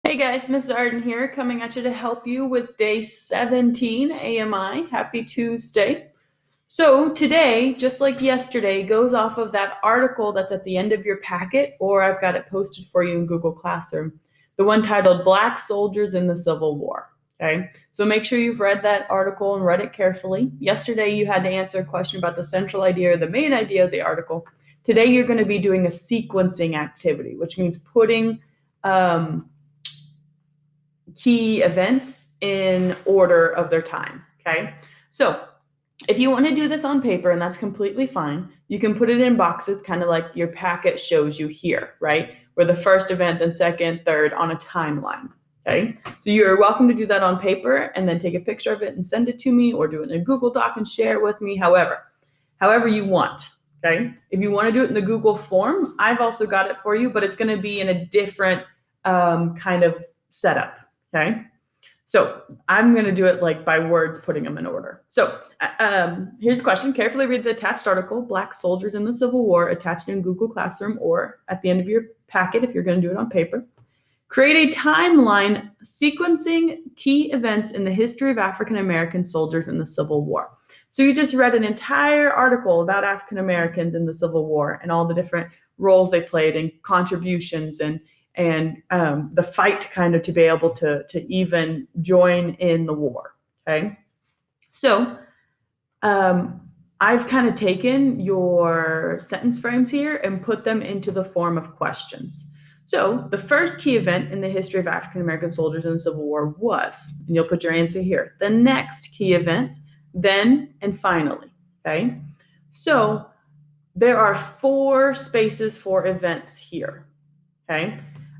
Hey guys, Mrs. Arden here, coming at you to help you with day 17 AMI. Happy Tuesday. So today, just like yesterday, goes off of that article that's at the end of your packet, or I've got it posted for you in Google Classroom, the one titled Black Soldiers in the Civil War. Okay, so make sure you've read that article and read it carefully. Yesterday, you had to answer a question about the central idea or the main idea of the article. Today, you're going to be doing a sequencing activity, which means putting key events in order of their time. Okay, so if you want to do this on paper, and that's completely fine, you can put it in boxes, kind of like your packet shows you here, right? Where the first event, then second, third on a timeline. Okay, so you're welcome to do that on paper and then take a picture of it and send it to me, or do it in a Google Doc and share it with me, however you want. Okay, if you want to do it in the Google form, I've also got it for you, but it's going to be in a different kind of setup. Okay, so I'm going to do it like by words, putting them in order. So here's the question. Carefully read the attached article, Black Soldiers in the Civil War, attached in Google Classroom or at the end of your packet if you're going to do it on paper. Create a timeline sequencing key events in the history of African American soldiers in the Civil War. So you just read an entire article about African Americans in the Civil War and all the different roles they played and contributions and the fight kind of to be able to even join in the war. Okay, so I've kind of taken your sentence frames here and put them into the form of questions. So the first key event in the history of African American soldiers in the Civil War was, and you'll put your answer here, the next key event, then, and finally. Okay, so there are 4 spaces for events here. Okay,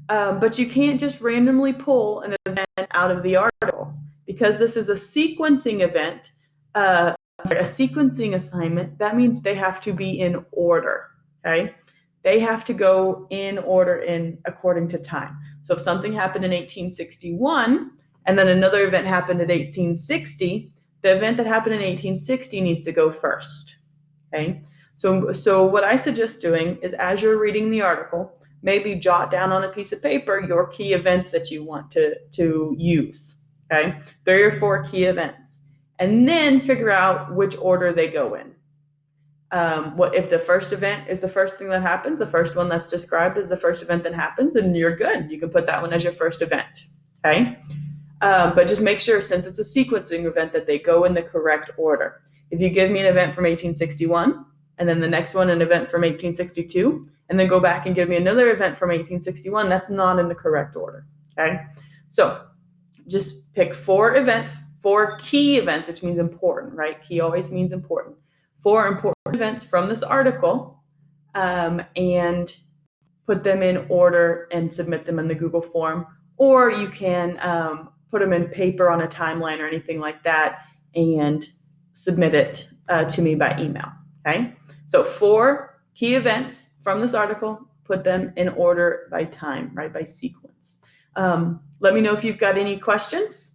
but you can't just randomly pull an event out of the article because this is a sequencing event, a sequencing assignment. That means they have to be in order. Okay, they have to go in order according to time. So if something happened in 1861 and then another event happened in 1860, the event that happened in 1860 needs to go first. Okay, so what I suggest doing is, as you're reading the article, maybe jot down on a piece of paper your key events that you want to use. Okay, 3 or 4 key events, and then figure out which order they go in. What if the first event is the first thing that happens? The first one that's described as the first event that happens, and you're good. You can put that one as your first event. Okay, but just make sure, since it's a sequencing event, that they go in the correct order. If you give me an event from 1861, and then the next one an event from 1862, and then go back and give me another event from 1861, that's not in the correct order. Okay, so just pick 4 events, 4 key events, which means important, right? Key always means important. 4 important events from this article, and put them in order and submit them in the Google form, or you can put them in paper on a timeline or anything like that and submit it to me by email. Okay, so 4 key events from this article, put them in order by time, right, by sequence. Let me know if you've got any questions.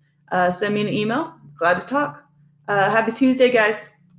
Send me an email. Glad to talk. Happy Tuesday, guys.